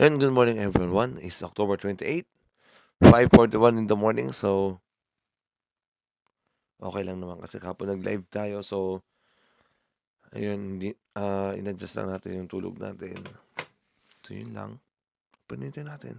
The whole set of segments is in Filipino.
And good morning everyone. It's October 28, 5:41 in the morning. So, okay lang naman kasi kapag nag-live tayo. So, ayun, in-adjust lang natin yung tulog natin. So, yun lang. Panitin natin.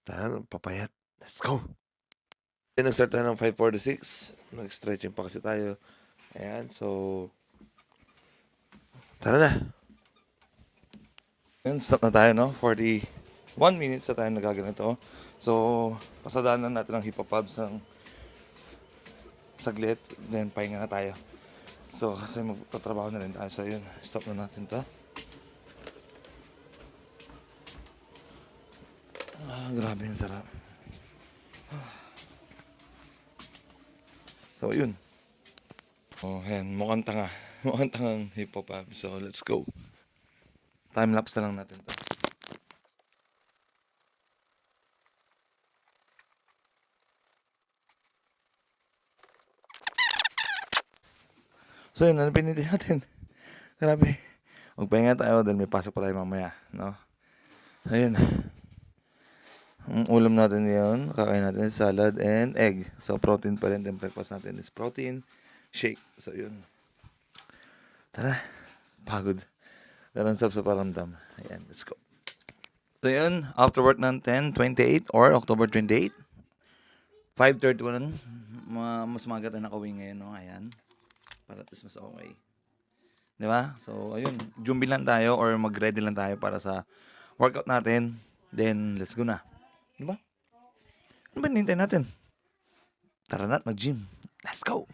Tara, papayat. Let's go! Then, nag-start tayo ng 5:46. Nag-stretching pa kasi tayo. Ayan, so, tara na. Yun, start na tayo, no? 41 minutes na tayo nagaganito. So, pasadaan na natin ang hip-hop ng saglit. Then, pahinga na tayo. So, kasi magtatrabaho na rin tayo. So, yun. Stop na natin to. Grabe yung sarap. So, yun. Oh, yan. Mukhang tanga. Mukhang tangang hip-hop ab. So, let's go. Time-lapse na lang natin to. So, yun. Ano pinitin natin? Grabe. Magpahinga tayo dahil may pasok pa tayo mamaya. No? Ayun. Ang ulam natin yun, kakain natin salad and egg. So, protein pa rin. Then, breakfast natin is protein shake. So, yun. Tara. Pagod. Pero ang sarap sa paramdam. Ayan, let's go. So, yun. After work ng 10:28 or October 28. 5:31. Mas maga tayo nakauwi ngayon, no? Ayan. Para at least mas okay. Di ba? So, ayun. Jumbi lang tayo or mag-ready lang tayo para sa workout natin. Then, let's go na. Di ba? Ano ba nintay natin? Tara na at mag-gym. Let's go!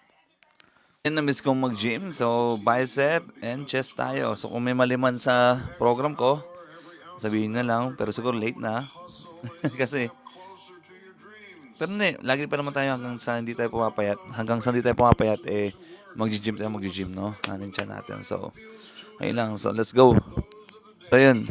Yan na-miss kong mag-gym. So, bicep and chest tayo. So, kung may maliman sa program ko, sabihin na lang. Pero siguro late na. Kasi, pero hindi. Lagi pa naman tayo hanggang sa hindi tayo pumapayat. Hanggang sa hindi tayo pumapayat, mag-gym tayo, mag-gym, no? Ano yung tiyan natin. So, ayun lang. So, let's go. So, yun.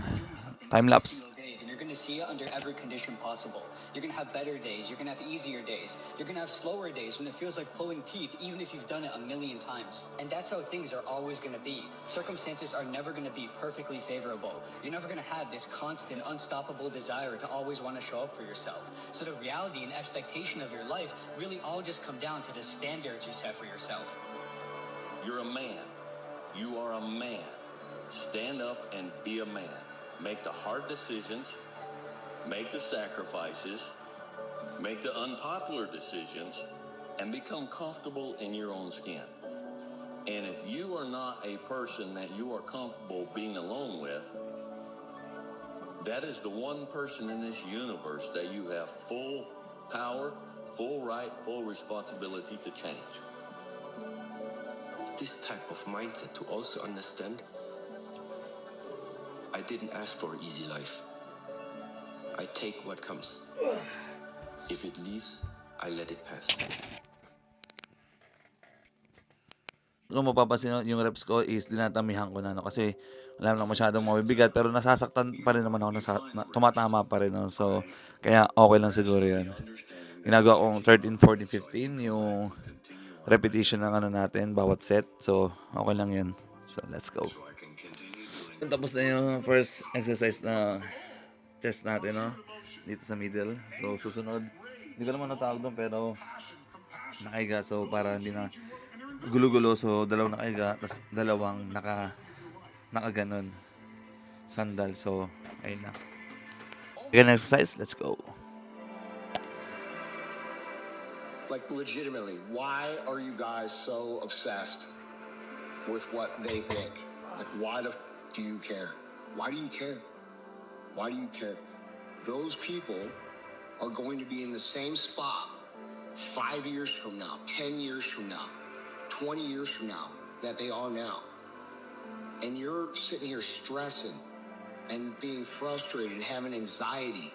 Time-lapse. And you're going to see it under every condition possible. You're going to have better days. You're going to have easier days. You're going to have slower days when it feels like pulling teeth, even if you've done it a million times. And that's how things are always going to be. Circumstances are never going to be perfectly favorable. You're never going to have this constant, unstoppable desire to always want to show up for yourself. So the reality and expectation of your life really all just come down to the standards you set for yourself. You're a man. You are a man. Stand up and be a man. Make the hard decisions, make the sacrifices, make the unpopular decisions, and become comfortable in your own skin. And if you are not a person that you are comfortable being alone with, that is the one person in this universe that you have full power, full right, full responsibility to change. This type of mindset to also understand I didn't ask for an easy life. I take what comes. If it leaves, I let it pass. Kung mapapansin yung reps ko is dinatamihan ko na, no? Kasi wala lang masyadong mabibigat pero nasasaktan pa rin naman ako, tumatama pa rin, no? So, kaya okay lang siguro yun. Ginagawa kong 13, 14, 15 yung repetition ng ano natin, bawat set. So, okay lang yun. So, let's go. Tapos na yung first exercise na chest natin, no? Dito sa middle. So, susunod. Hindi ko naman natawag doon pero nakaiga. So, para hindi na gulo-gulo. So, dalawang nakaiga. Tapos dalawang nakaganon. Sandal. So, ayun na. Second exercise. Let's go. Like, legitimately, why are you guys so obsessed with what they think? Like, why do you care? Why do you care? Why do you care? Those people are going to be in the same spot 5 years from now, 10 years from now, 20 years from now that they are now. And you're sitting here stressing and being frustrated and having anxiety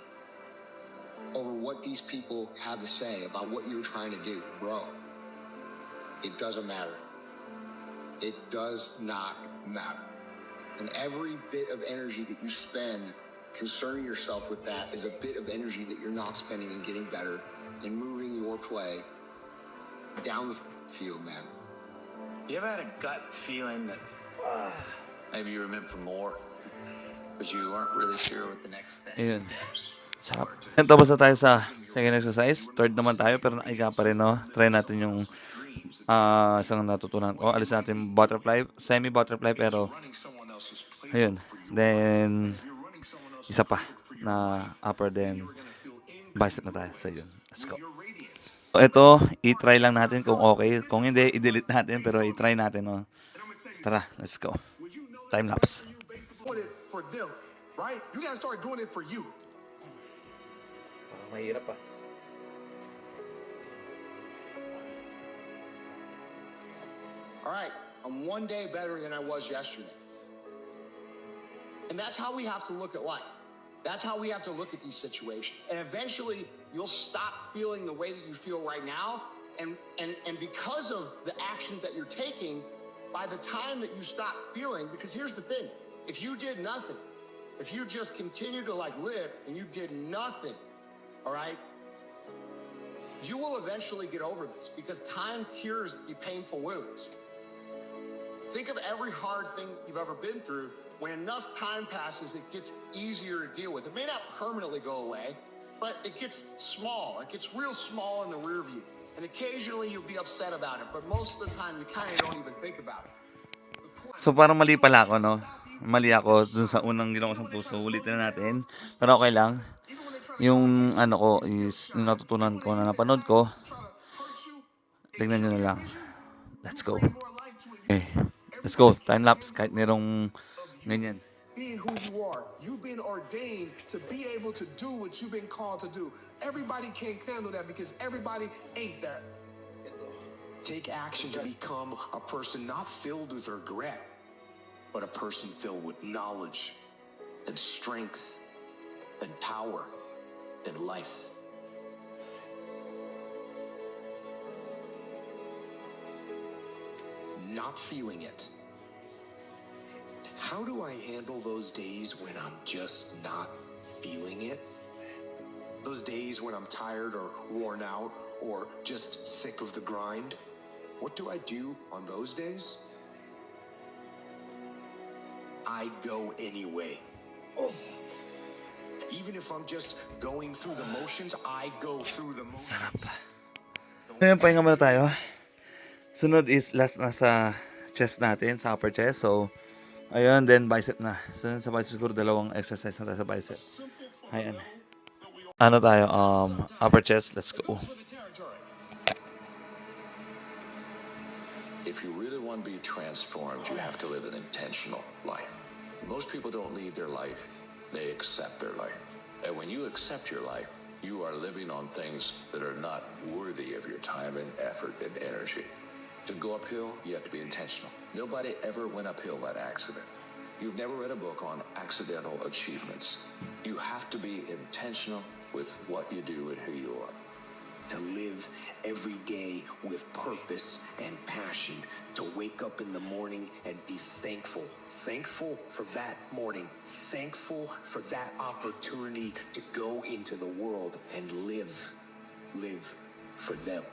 over what these people have to say about what you're trying to do. Bro, it doesn't matter. It does not matter. And every bit of energy that you spend concerning yourself with that is a bit of energy that you're not spending in getting better and moving your play down the field, man. You ever had a gut feeling that maybe you were meant for more? but you aren't really sure what the next best Ayun. steps. Sarap. Yan, tapos na tayo sa second exercise. Third naman tayo, pero naiga pa rin, no? Try natin yung isang natutunan ko. Alis natin yung butterfly, semi-butterfly, pero ayun. Then, isa pa na upper, then bicep na tayo. So, yun. Let's go. So, ito, i-try lang natin kung okay. Kung hindi, i-delete natin, pero i-try natin, no? So, tara, let's go. Time lapse. Doing it for them, right? You gotta start doing it for you. Mahirap pa. All right, I'm one day better than I was yesterday. And that's how we have to look at life. That's how we have to look at these situations. And eventually, you'll stop feeling the way that you feel right now. And because of the actions that you're taking, by the time that you stop feeling, because here's the thing, if you did nothing, if you just continue to like live and you did nothing, all right, you will eventually get over this because time cures the painful wounds. Think of every hard thing you've ever been through. When enough time passes, it gets easier to deal with. It may not permanently go away, but it gets small. It gets real small in the rear view. And occasionally you'll be upset about it, but most of the time you kind of don't even think about it. So parang mali pala ako, no? Mali ako dun sa unang ginawa ko sa puso. Ulitin na natin. Pero okay lang. Yung ano ko is, yung natutunan ko na napanood ko. Tignan nyo na lang. Let's go. Okay. Let's go. Time lapse. Kahit merong ganyan. Being who you are, you've been ordained to be able to do what you've been called to do. Everybody can't handle that because everybody ain't that. Take action to become a person not filled with regret, but a person filled with knowledge and strength and power and life. Not feeling it. How do I handle those days when I'm just not feeling it? Those days when I'm tired or worn out or just sick of the grind? What do I do on those days? I go anyway. Even if I'm just going through the motions, I go through the motions. Ngayon, pahinga muna tayo. Sunod is last na sa chest natin, sa upper chest. So, ayun, then bicep na. So, sa bicep siguro dalawang exercise na tayo sa bicep. Ayan. Ano tayo? Upper chest. Let's go. If you really want to be transformed, you have to live an intentional life. Most people don't lead their life, they accept their life. And when you accept your life, you are living on things that are not worthy of your time and effort and energy. To go uphill, you have to be intentional. Nobody ever went uphill by accident. You've never read a book on accidental achievements. You have to be intentional with what you do and who you are. To live every day with purpose and passion, to wake up in the morning and be thankful. Thankful for that morning, thankful for that opportunity to go into the world and live for them.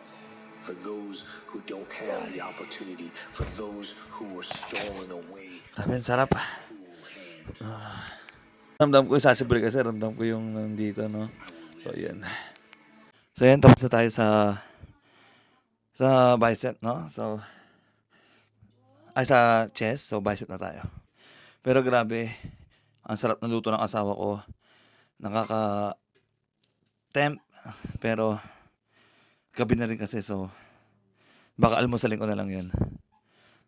For those who don't have the opportunity, for those who were stolen away. Grabe, sarap. Ramdam ko yung sasibri kasi ramdam ko yung nandito, no? So, yan. So, yan. Tapos na tayo sa bicep, no? So, sa chest. So, bicep na tayo. Pero grabe, ang sarap ng luto ng asawa ko. Nakaka-tempt. Pero, gabi na rin kasi, so, baka almusalin ko na lang yun.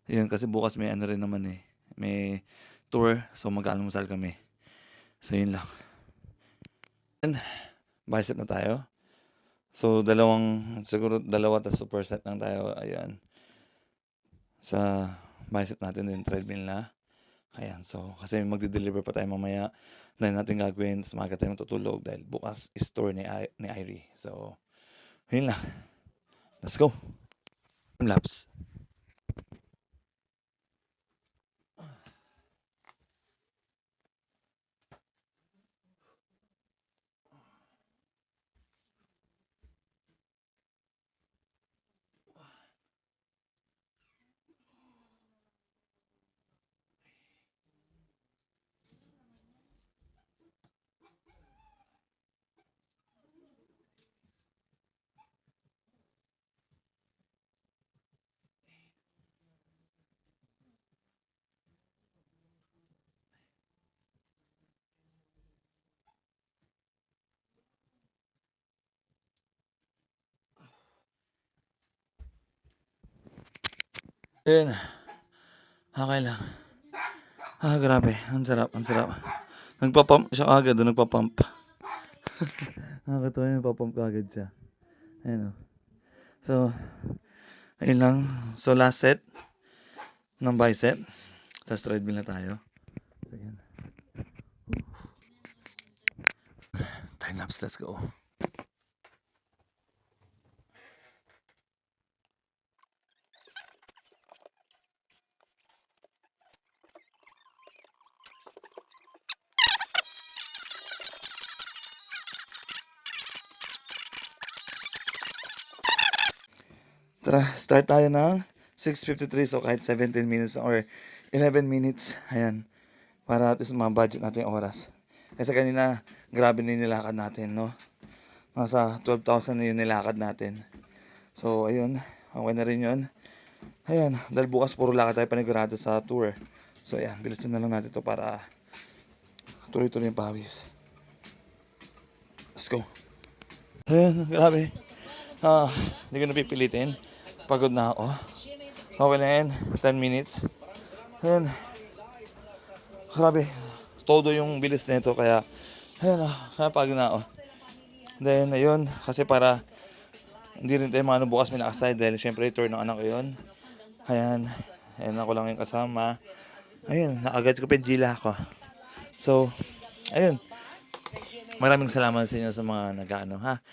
Yun, kasi bukas may ano rin naman eh. May tour, so mag-almusal kami. So, yun lang. And, bicep na tayo. So, siguro dalawa tas superset lang tayo. Ayan. Sa bicep natin din, treadmill na. Ayan, so, kasi magde-deliver pa tayo mamaya. Dahil natin gagawin, tas maaga tayo matutulog dahil bukas is tour ni Irie. So, yun lang. Let's go. Time lapse. Ayun. Okay lang. Grabe. Ang sarap, ang sarap. Nagpa-pump siya agad, nagpa-pump. Nakakatawa yun, nagpa-pump agad siya. Ayun o. So, ayun lang. So, last set ng bicep. Tapos treadmill na tayo. So, ayun. Time lapse, let's go. Tara, start tayo ng 6:53. So, kahit 17 minutes or 11 minutes. Ayan. Para at least ma-budget natin yung oras. Kasi kanina, grabe na yung nilakad natin, no? Nasa 12,000 na yung nilakad natin. So, ayun. Okay na rin yun. Ayan. Dahil bukas puro lakad tayo panigurado sa tour. So, ayan. Bilisin na lang natin to para tuloy-tuloy yung pawis. Let's go. Ayan. Grabe. Hindi ko napipilitin. Pagod na ako. Okay na yan. 10 minutes. Ayan. Grabe. Todo yung bilis nito. Kaya, ayan kaya pagod na ako. Then, ayun. Kasi para hindi rin tayo maano bukas may nakastay dahil syempre tour ng anak ko yun. Ayan. Ayan ako lang yung kasama. Ayun. Nakagad ko pa yung gila ko. So, ayun. Maraming salamat sa inyo sa mga nag-ano ha.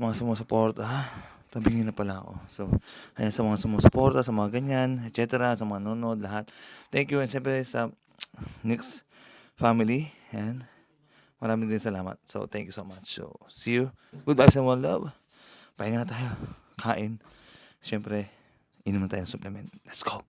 Mga sumusuporta ha. Tabingin na pala ako. So, ayan sa mga sumusuporta, sa mga ganyan, etc. Sa mga nanonood, lahat. Thank you. And siyempre sa next family. Ayan. Maraming din salamat. So, thank you so much. So, see you. Good vibes and one love. Pahinga na tayo. Kain. Siyempre, inom na tayo ng supplement. Let's go.